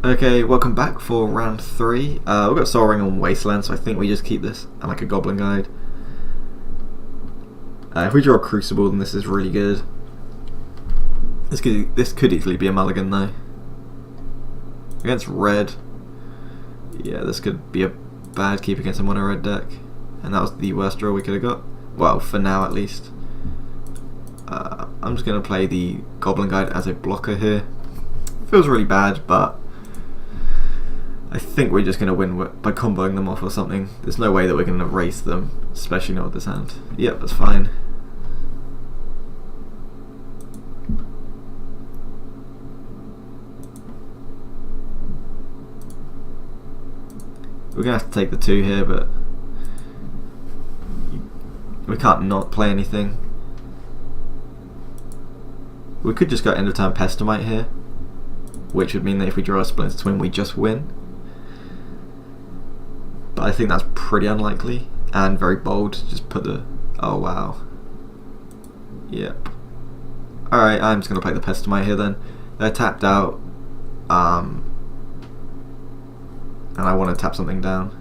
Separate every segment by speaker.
Speaker 1: Okay, welcome back for round 3. We've got Soul Ring on Wasteland, so I think we just keep this and like a Goblin Guide. If we draw a Crucible, then this is really good. This could easily be a mulligan though. Against red, yeah, this could be a bad keep against a mono red deck, and that was the worst draw we could have got. Well, for now at least. I'm just gonna play the Goblin Guide as a blocker here. Feels really bad, but I think we're just going to win by comboing them off or something. There's no way that we're going to erase them, especially not with this hand. Yep, that's fine. We're going to have to take the 2 here, but we can't not play anything. We could just go end of turn Pestamite here, which would mean that if we draw a Splinter Twin, we just win. But I think that's pretty unlikely and very bold. Just put the... oh wow. Yep. Alright, I'm just going to play the Pestamite here then. They're tapped out. And I want to tap something down.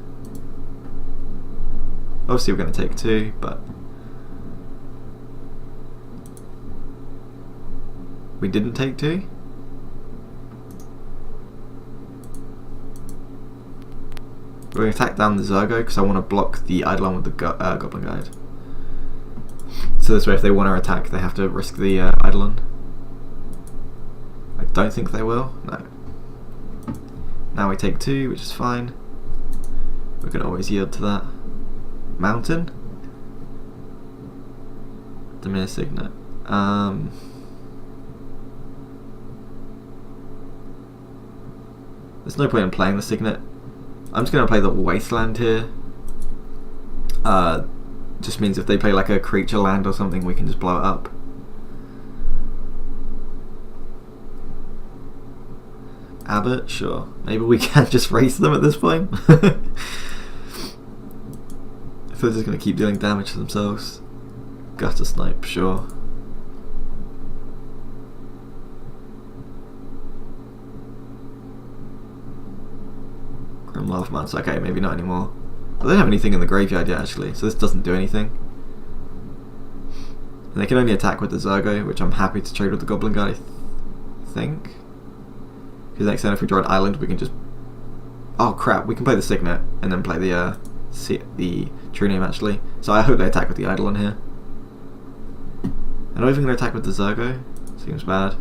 Speaker 1: Obviously we're going to take 2, but... we didn't take 2? We're going to attack down the Zergo because I want to block the Eidolon with the Goblin Guide. So this way if they want to attack they have to risk the Eidolon. I don't think they will, no. Now we take 2, which is fine. We can always yield to that. Mountain? Diminish Signet. There's no point in playing the Signet. I'm just going to play the Wasteland here. Just means if they play like a creature land or something, we can just blow it up. Abbot? Sure. Maybe we can just race them at this point. If they're just going to keep dealing damage to themselves. Gutter Snipe, sure. Laugh Months, okay, maybe not anymore. I don't have anything in the graveyard yet actually, so this doesn't do anything. And they can only attack with the Zergo, which I'm happy to trade with the Goblin Guide, I think. Because next turn if we draw an island we can just... oh crap, we can play the Signet and then play the True Name actually. So I hope they attack with the Eidolon here. I'm not even going to attack with the Zergo, seems bad.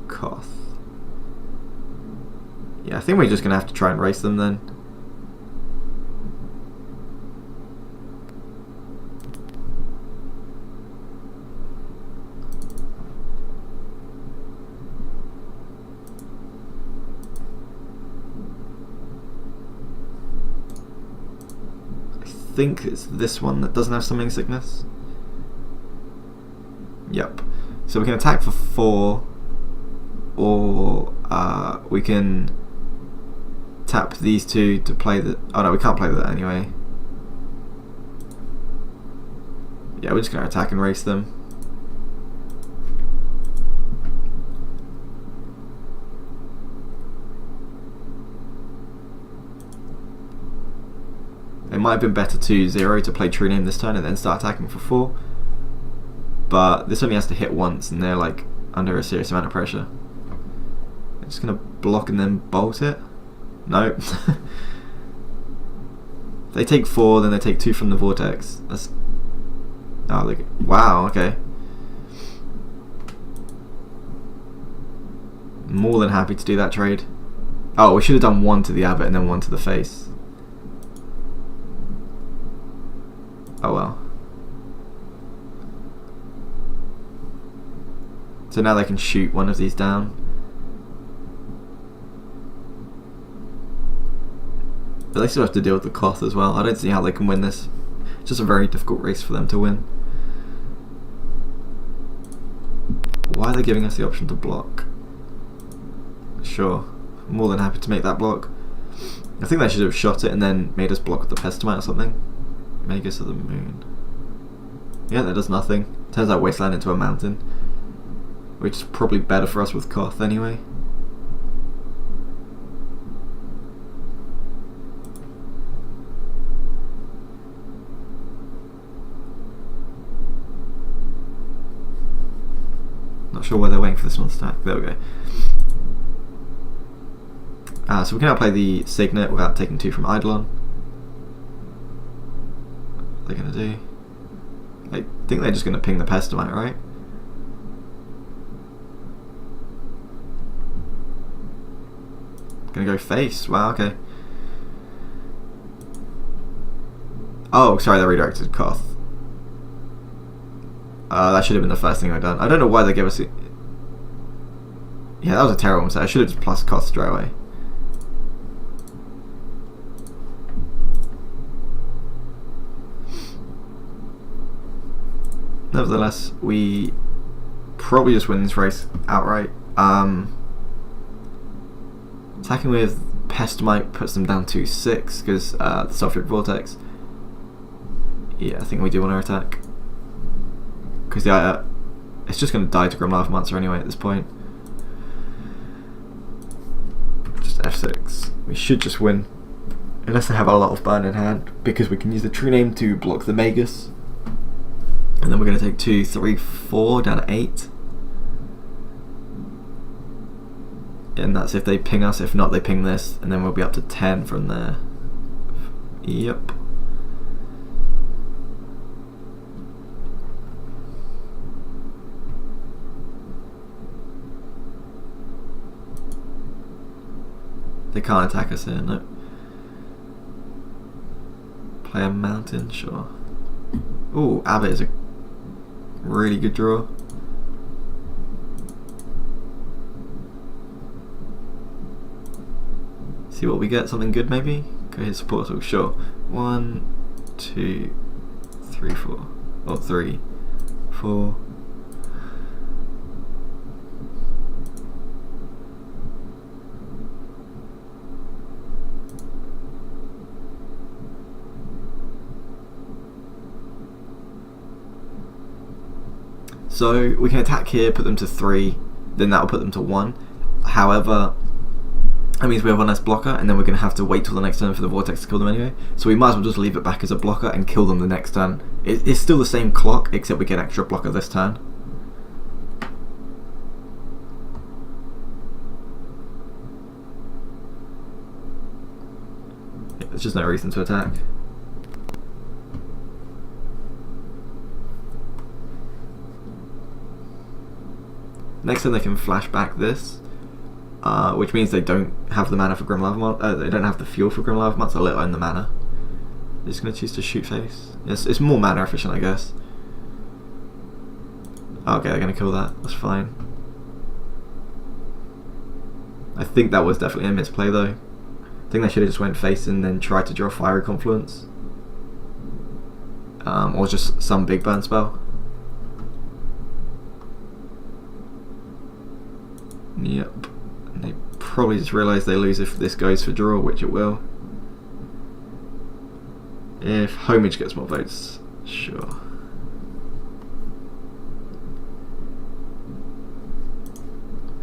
Speaker 1: Koth. Yeah, I think we're just going to have to try and race them then. I think it's this one that doesn't have Summoning Sickness. Yep. So we can attack for 4, or we can tap these 2 to play the... oh no, we can't play that anyway. Yeah, we're just going to attack and race them. It might have been better to 0 to play True Name this turn and then start attacking for 4. But this only has to hit once and they're like under a serious amount of pressure. I'm just going to block and then bolt it. No. They take 4, then they take 2 from the Vortex. That's... oh, look. Wow, okay. More than happy to do that trade. Oh, we should have done 1 to the Abbot and then 1 to the face. Oh well. So now they can shoot one of these down. But they still have to deal with the Koth as well. I don't see how they can win this. It's just a very difficult race for them to win. Why are they giving us the option to block? Sure. I'm more than happy to make that block. I think they should have shot it and then made us block with the Pestamite or something. Magus of the Moon. Yeah, that does nothing. Turns out Wasteland into a mountain. Which is probably better for us with Koth anyway. sure why they're waiting for this one to stack. There we go. So we can now play the Signet without taking 2 from Eidolon. What are they going to do? I think they're just going to ping the Pestamite, right? Gonna go face. Wow, okay. Oh, sorry, they redirected Koth. That should have been the first thing I'd done. I don't know why they gave us... Yeah, that was a terrible mistake. I should have just plus Koth straight away. Nevertheless, we probably just win this race outright. Attacking with Pestamite puts them down to 6 because the Sulfuric Vortex. Yeah, I think we do want to attack. Because it's just going to die to Grim Lava Monster anyway at this point. Just F6. We should just win. Unless they have a lot of burn in hand. Because we can use the True Name to block the Magus. And then we're going to take 2, 3, 4 down to 8. And that's if they ping us. If not, they ping this. And then we'll be up to 10 from there. Yep. They can't attack us here, no. Play a mountain, sure. Ooh, Abbott is a really good draw. See what we get, something good maybe? Go hit support, sure. 1, 2, 3, 4. Oh, 3, 4. So we can attack here, put them to 3, then that'll put them to 1. However, that means we have one less blocker, and then we're going to have to wait till the next turn for the Vortex to kill them anyway. So we might as well just leave it back as a blocker and kill them the next turn. It's still the same clock, except we get an extra blocker this turn. Yeah, there's just no reason to attack. Next turn they can flash back this, which means they don't have the mana for Grim Lava Monster. They don't have the fuel for Grim Lava Monster, let alone the mana. They're just going to choose to shoot face. It's more mana efficient, I guess. Okay, they're going to kill that. That's fine. I think that was definitely a misplay though. I think they should have just went face and then tried to draw Fiery Confluence. Or just some big burn spell. Yep, and they probably just realise they lose if this goes for draw, which it will. If Homage gets more votes, sure.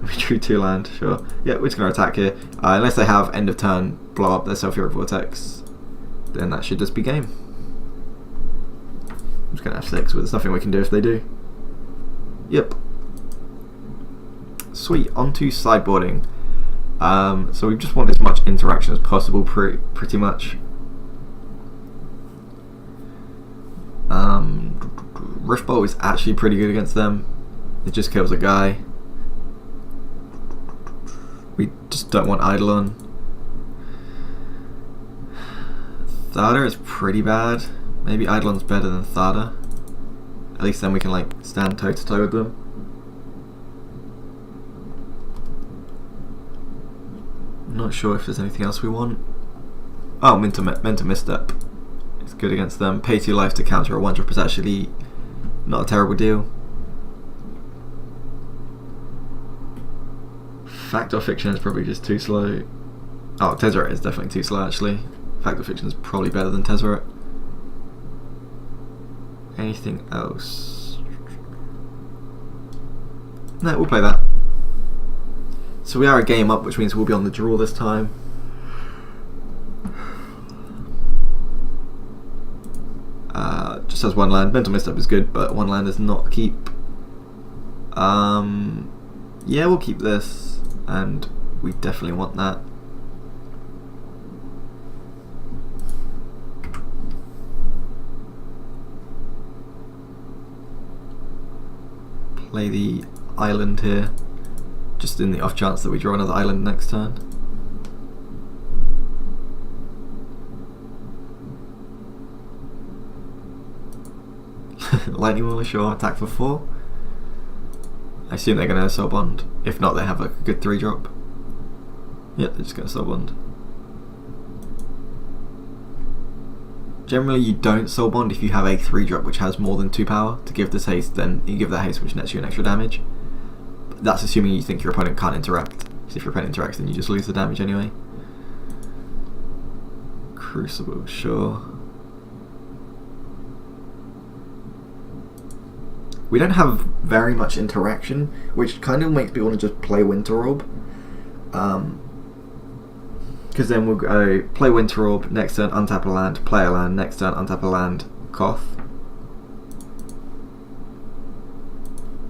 Speaker 1: We drew 2 land, sure. Yeah, we're just going to attack here. Unless they have end of turn blow up their Sulfuric Vortex, then that should just be game. I'm just going to F6, but there's nothing we can do if they do. Yep. Sweet, onto sideboarding. So we just want as much interaction as possible, pretty much. Riftbolt is actually pretty good against them. It just kills a guy. We just don't want Eidolon. Thada is pretty bad. Maybe Eidolon's better than Thada. At least then we can like stand toe to toe with them. Not sure if there's anything else we want. Oh, Mental Misstep. It's good against them. Pay 2 life to counter a 1-drop is actually not a terrible deal. Fact or Fiction is probably just too slow. Oh, Tezzeret is definitely too slow actually. Fact or Fiction is probably better than Tezzeret. Anything else? No, we'll play that. So we are a game up, which means we'll be on the draw this time. Just has 1 land. Mental Misstep is good, but 1 land is not a keep. Yeah, we'll keep this, and we definitely want that. Play the island here, just in the off chance that we draw another island next turn. Lightning Mauler, sure, attack for 4. I assume they're going to Soul Bond. If not, they have like a good 3-drop. Yep, they're just going to Soul Bond. Generally, you don't Soul Bond if you have a 3-drop which has more than 2 power to give this haste, then you give that haste which nets you an extra damage. But that's assuming you think your opponent can't interact. Because if your opponent interacts, then you just lose the damage anyway. Crucible, sure. We don't have very much interaction, which kind of makes me want to just play Winter Orb. Because then we'll go play Winter Orb, next turn untap a land, play a land, next turn untap a land, Koth.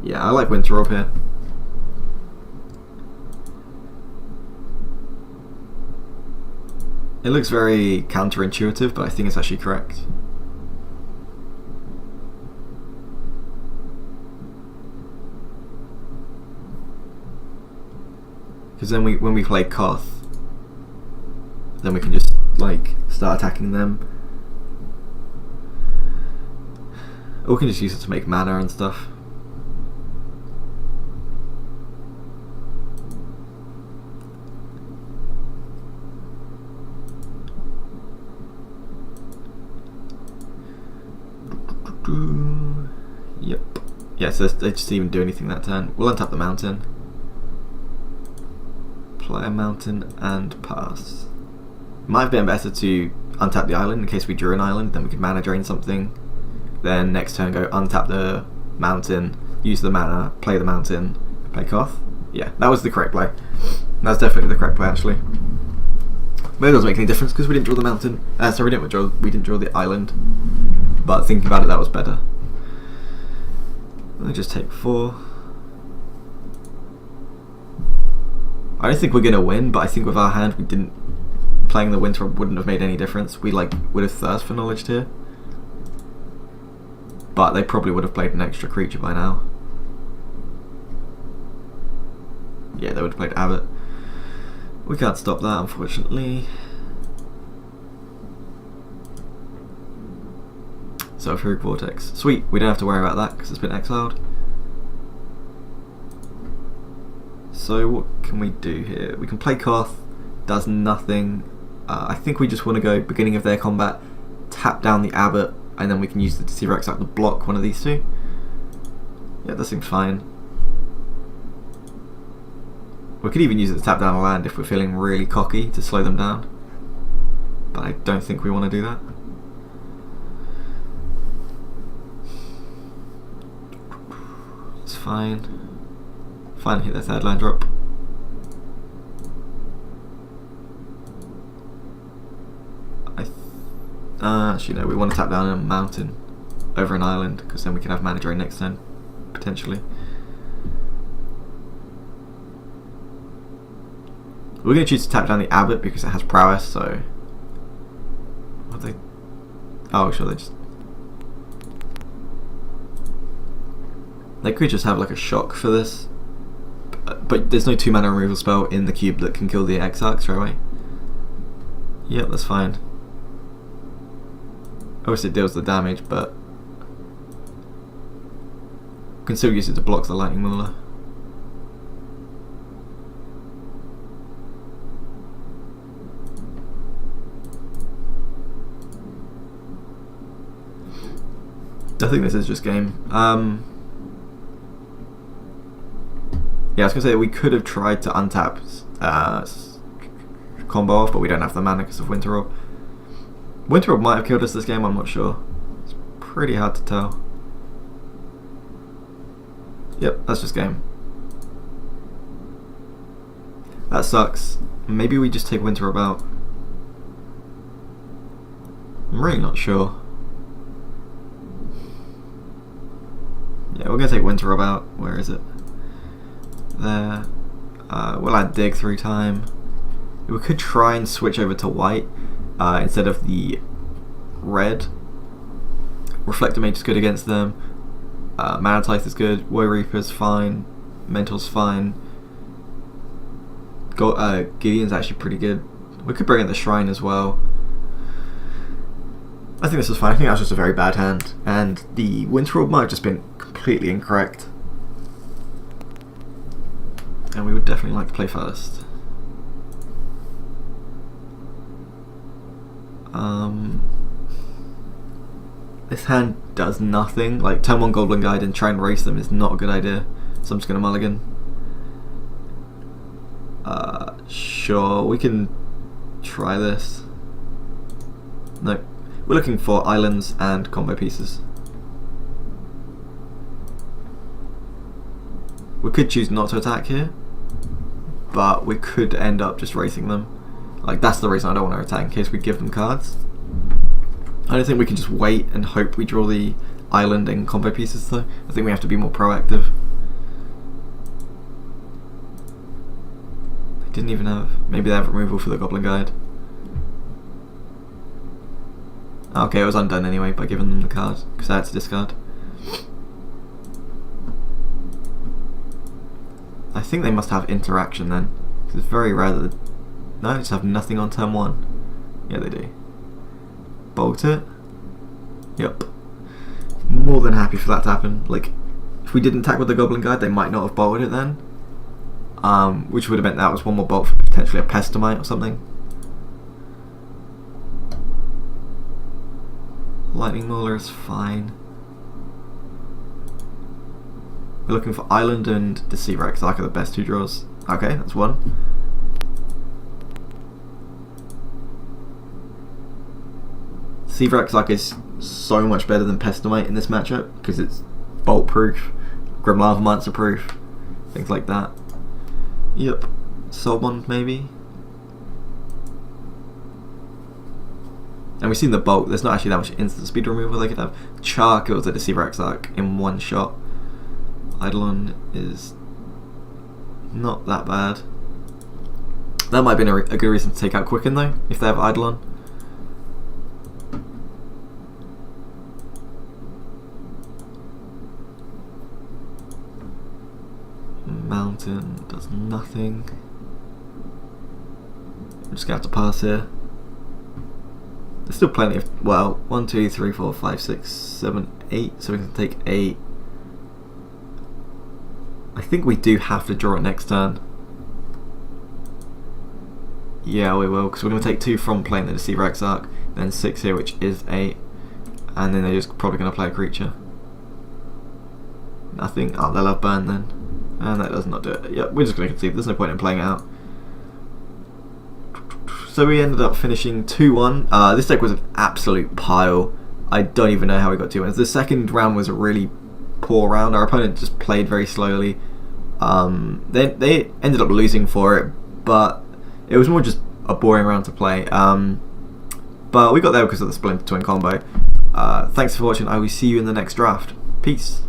Speaker 1: Yeah, I like Winter Orb here. It looks very counterintuitive, but I think it's actually correct. Because then when we play Koth, then we can just like start attacking them. Or we can just use it to make mana and stuff. Yep. Yeah, so they just didn't even do anything that turn. We'll untap the mountain. Play a mountain and pass. Might have been better to untap the island in case we drew an island, then we could mana drain something. Then next turn go untap the mountain, use the mana, play the mountain, play Koth. Yeah, that was the correct play. That's definitely the correct play actually. But it doesn't make any difference because we didn't draw the mountain. Sorry, we didn't draw the island. But thinking about it, that was better. Let me just take 4. I don't think we're gonna win, but I think with our hand we didn't. Playing the Winter wouldn't have made any difference. We would have Thirst for Knowledge here, but they probably would have played an extra creature by now. Yeah, they would have played Abbot. We can't stop that, unfortunately. So Sulfuric Vortex. Sweet, we don't have to worry about that because it's been exiled. So what can we do here? We can play Koth, does nothing. I think we just want to go beginning of their combat, tap down the Abbot, and then we can use the T-Rex out to block one of these two. Yeah, that seems fine. We could even use it to tap down a land if we're feeling really cocky to slow them down. But I don't think we want to do that. It's fine. Fine, hit their third land drop. Actually no, we want to tap down a mountain over an island because then we can have mana drain next turn, potentially. We're going to choose to tap down the Abbot because it has prowess, so... What they... Oh, sure, they just... They could just have like a shock for this. But there's no 2 mana removal spell in the cube that can kill the Exarch straight away. Yep, that's fine. Obviously it deals the damage, but... We can still use it to block the Lightning Mauler. I think this is just game. Yeah, I was going to say we could have tried to untap combo off, but we don't have the mana because of Winter Orb. Winter Orb might have killed us this game, I'm not sure. It's pretty hard to tell. Yep, that's just game. That sucks. Maybe we just take Winter Orb out. I'm really not sure. Yeah, we're going to take Winter Orb out. Where is it? there. We'll add dig through time. We could try and switch over to white instead of the red. Reflector Mage is good against them. Mana Tithe is good. Woe Reaper's fine. Mental's fine. Gideon's actually pretty good. We could bring in the Shrine as well. I think this was fine. I think that was just a very bad hand. And the Winterorb might have just been completely incorrect. And we would definitely like to play first. This hand does nothing. Like, turn 1 Goblin Guide and try and race them is not a good idea. So I'm just going to mulligan. Sure, we can try this. No. We're looking for islands and combo pieces. We could choose not to attack here, but we could end up just racing them. Like, that's the reason I don't want to attack, in case we give them cards. I don't think we can just wait and hope we draw the island and combo pieces though. I think we have to be more proactive. They didn't even have... Maybe they have removal for the Goblin Guide. Okay, it was undone anyway by giving them the card, because I had to discard. I think they must have interaction then. It's very rare that... No, they just have nothing on turn 1. Yeah, they do. Bolt it. Yep. More than happy for that to happen. Like, if we didn't attack with the Goblin Guide, they might not have bolted it then. Which would have meant that was one more bolt for potentially a Pestamite or something. Lightning Mauler is fine. We're looking for Island and Deceiver Exarch are the best 2 draws. Okay, that's 1. Deceiver Exarch is so much better than Pestamite in this matchup because it's bolt proof, Grim Lava Monster proof, things like that. Yep, Soul Bond maybe. And we've seen the bolt, there's not actually that much instant speed removal. They could have Char kills the Deceiver Exarch in 1 shot. Eidolon is not that bad. That might have been a good reason to take out Quicken though, if they have Eidolon. Mountain does nothing. I'm just gonna have to pass here. There's still plenty of, well, 1, 2, 3, 4, 5, 6, 7, 8, so we can take 8. I think we do have to draw it next turn. Yeah, we will, because we're going to take 2 from playing the Deceiver Exarch, then 6 here, which is 8, and then they're just probably going to play a creature. Nothing. Oh, they'll have burn then. And that does not do it. Yeah, we're just going to concede. There's no point in playing it out. So we ended up finishing 2-1. This deck was an absolute pile. I don't even know how we got 2 wins. The second round was a really poor round. Our opponent just played very slowly. They ended up losing for it, but it was more just a boring round to play. But we got there because of the Splinter Twin combo. Thanks for watching. I will see you in the next draft. Peace.